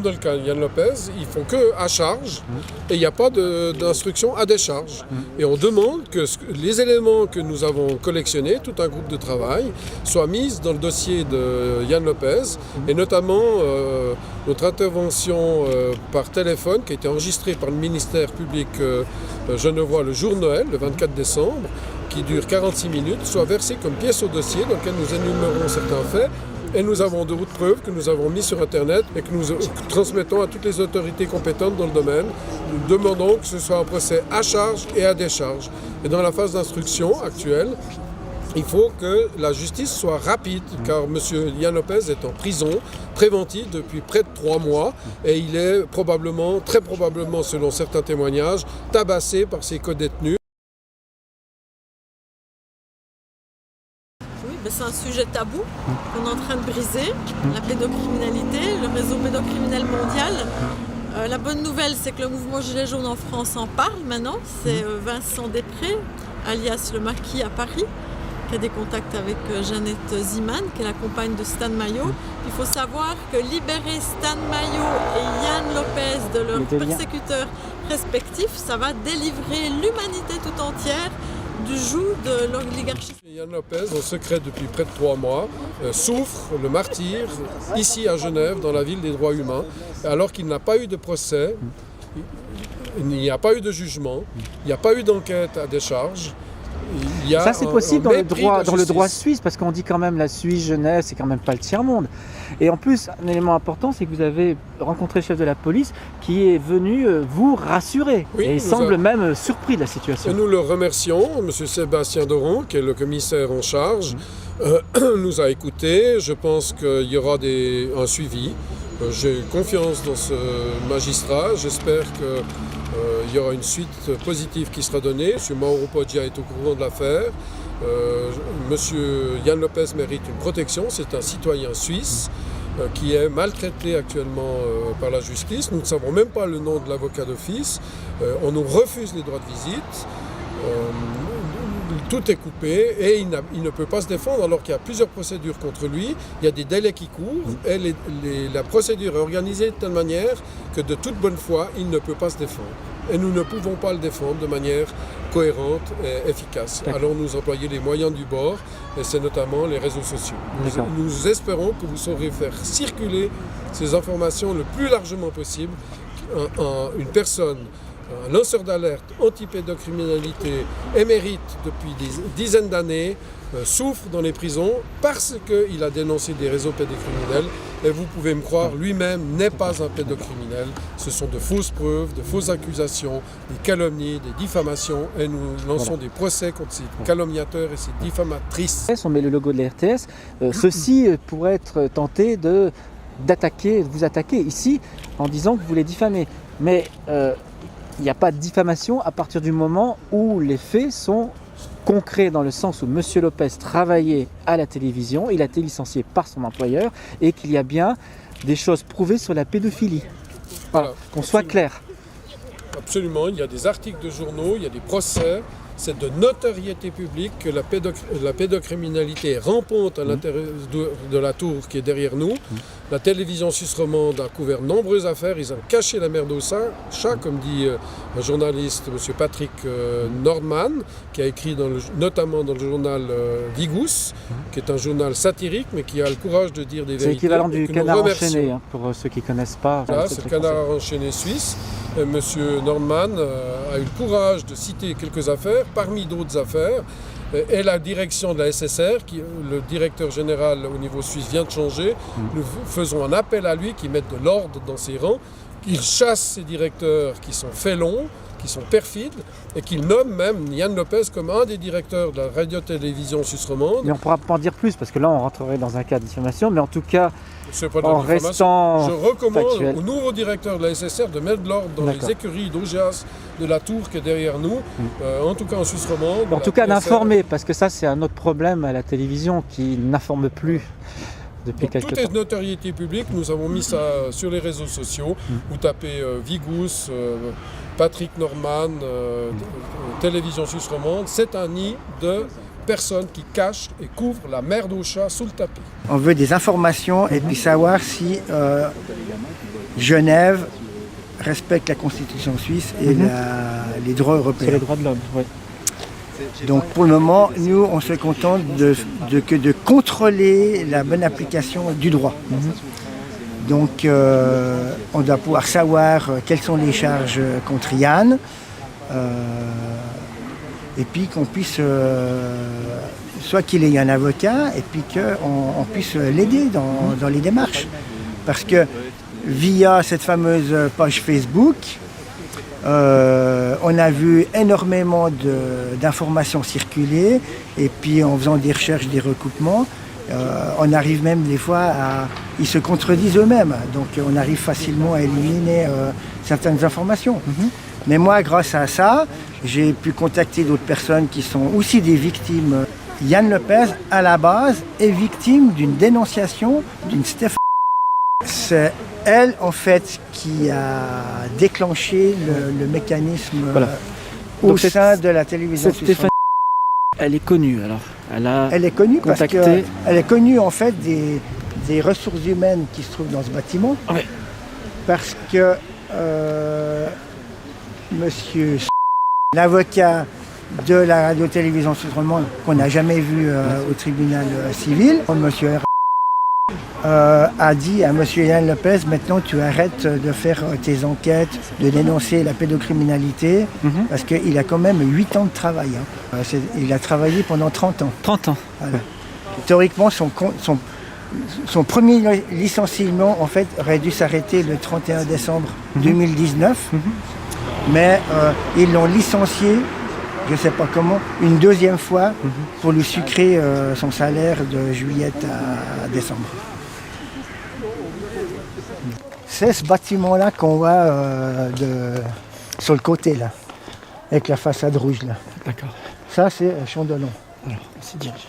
dans le cas de Yann Lopez, ils font que à charge et il n'y a pas d'instruction à décharge. Et on demande que les éléments que nous avons collectionnés, tout un groupe de travail, soient mis dans le dossier de Yann Lopez et notamment notre intervention par téléphone qui a été enregistrée par le ministère public genevois le jour de Noël, le 24 décembre, qui dure 46 minutes, soit versée comme pièce au dossier dans lequel nous énumérons certains faits. Et nous avons d'autres preuves que nous avons mises sur Internet et que nous transmettons à toutes les autorités compétentes dans le domaine. Nous demandons que ce soit un procès à charge et à décharge. Et dans la phase d'instruction actuelle, il faut que la justice soit rapide, car M. Yann Lopez est en prison préventive depuis près de 3 mois et il est probablement, très probablement selon certains témoignages, tabassé par ses codétenus. C'est un sujet tabou qu'on est en train de briser, la pédocriminalité, le réseau pédocriminel mondial. La bonne nouvelle, c'est que le mouvement Gilets jaunes en France en parle maintenant. C'est Vincent Després, alias le Maquis à Paris, qui a des contacts avec Jeannette Ziman, qui est la compagne de Stan Mayo. Il faut savoir que libérer Stan Mayo et Yann Lopez de leurs persécuteurs respectifs, ça va délivrer l'humanité tout entière du joug de l'oligarchie. Yann Lopez, en secret depuis près de 3 mois, souffre le martyre ici à Genève, dans la ville des droits humains, alors qu'il n'a pas eu de procès, il n'y a pas eu de jugement, il n'y a pas eu d'enquête à décharge. Ça c'est possible dans le droit suisse, parce qu'on dit quand même la Suisse, Genève, c'est quand même pas le tiers-monde. Et en plus, un élément important, c'est que vous avez rencontré le chef de la police qui est venu vous rassurer. Oui, et il semble même surpris de la situation. Et nous le remercions, M. Sébastien Doron, qui est le commissaire en charge, nous a écoutés. Je pense qu'il y aura un suivi. J'ai confiance dans ce magistrat. J'espère qu'il y aura une suite positive qui sera donnée. M. Mauro Poggia est au courant de l'affaire. Monsieur Yann Lopez mérite une protection. C'est un citoyen suisse qui est maltraité actuellement par la justice. Nous ne savons même pas le nom de l'avocat d'office. On nous refuse les droits de visite. Tout est coupé et il ne peut pas se défendre alors qu'il y a plusieurs procédures contre lui. Il y a des délais qui courent et la procédure est organisée de telle manière que de toute bonne foi, il ne peut pas se défendre. Et nous ne pouvons pas le défendre de manière cohérente et efficace. Alors nous employons les moyens du bord et c'est notamment les réseaux sociaux. Nous espérons que vous saurez faire circuler ces informations le plus largement possible. Une personne, un lanceur d'alerte anti-pédocriminalité émérite depuis des dizaines d'années, souffre dans les prisons parce qu'il a dénoncé des réseaux pédocriminels. Et vous pouvez me croire, lui-même n'est pas un pédocriminel. Ce sont de fausses preuves, de fausses accusations, des calomnies, des diffamations. Et nous lançons des procès contre ces calomniateurs et ces diffamatrices. On met le logo de la RTS. Ceci pourrait être tenté de vous attaquer ici en disant que vous les diffamez. Mais il n'y a pas de diffamation à partir du moment où les faits sont concret dans le sens où M. Lopez travaillait à la télévision, il a été licencié par son employeur et qu'il y a bien des choses prouvées sur la pédophilie. Voilà, qu'on soit clair. Absolument, il y a des articles de journaux, il y a des procès. C'est de notoriété publique que la pédocriminalité rampante à l'intérieur de la tour qui est derrière nous. La télévision suisse romande a couvert de nombreuses affaires. Ils ont caché la merde au chat, comme dit un journaliste, M. Patrick Nordman, qui a écrit notamment dans le journal Vigus, qui est un journal satirique, mais qui a le courage de dire des vérités. C'est l'équivalent du Canard enchaîné, pour ceux qui ne connaissent pas. Voilà, c'est le Canard enchaîné suisse. M. Nordman a eu le courage de citer quelques affaires, parmi d'autres affaires, et la direction de la SSR, le directeur général au niveau suisse vient de changer. Nous faisons un appel à lui qui mette de l'ordre dans ses rangs, qu'il chasse ces directeurs qui sont félons, qui sont perfides, et qu'il nomme même Yann Lopez comme un des directeurs de la radio-télévision suisse romande. Mais on ne pourra pas en dire plus, parce que là on rentrerait dans un cas de diffamation, mais en tout cas, en restant je recommande factuel. au nouveau directeur de la SSR de mettre de l'ordre dans les écuries d'Augias de la tour qui est derrière nous, en tout cas en Suisse romande. En tout cas d'informer, parce que ça c'est un autre problème à la télévision qui n'informe plus depuis quelques temps. Tout est de notoriété publique, nous avons mis ça sur les réseaux sociaux. Vous tapez Vigus, Patrick Norman, Télévision Suisse romande, c'est un nid de personnes qui cachent et couvrent la merde au chat sous le tapis. On veut des informations et puis savoir si Genève respecte la Constitution suisse et les droits C'est européens. les droits de l'homme. Ouais. Donc pour le moment, nous, on se contente de contrôler la bonne application du droit. Donc on doit pouvoir savoir quelles sont les charges contre Yann, et puis qu'on puisse, soit qu'il ait un avocat, et puis qu'on puisse l'aider dans les démarches. Parce que via cette fameuse page Facebook, on a vu énormément d'informations circuler, et puis en faisant des recherches, des recoupements, on arrive même des fois ils se contredisent eux-mêmes, donc on arrive facilement à éliminer certaines informations. Mais moi, grâce à ça, j'ai pu contacter d'autres personnes qui sont aussi des victimes. Yann Lopez, à la base, est victime d'une dénonciation d'une Stéphane. C'est elle, en fait, qui a déclenché le mécanisme au Donc sein de la télévision Cette suisse. Stéphanie, elle est connue alors. Elle est connue parce contacté. qu'elle est connue, en fait, des ressources humaines qui se trouvent dans ce bâtiment. Ouais. Parce que monsieur l'avocat de la radio-télévision suisse romande, qu'on n'a jamais vu au tribunal civil, monsieur a dit à monsieur Yann Lopez, maintenant tu arrêtes de faire tes enquêtes, de dénoncer la pédocriminalité, parce qu'il a quand même 8 ans de travail. Il a travaillé pendant 30 ans. 30 ans. Voilà. Théoriquement, son premier licenciement, en fait, aurait dû s'arrêter le 31 décembre 2019, mais ils l'ont licencié, je ne sais pas comment, une deuxième fois pour lui sucrer son salaire de juillet à décembre. C'est ce bâtiment-là qu'on voit sur le côté, là, avec la façade rouge. Là. D'accord. Ça, c'est Chandelon. Alors, on s'y dirige.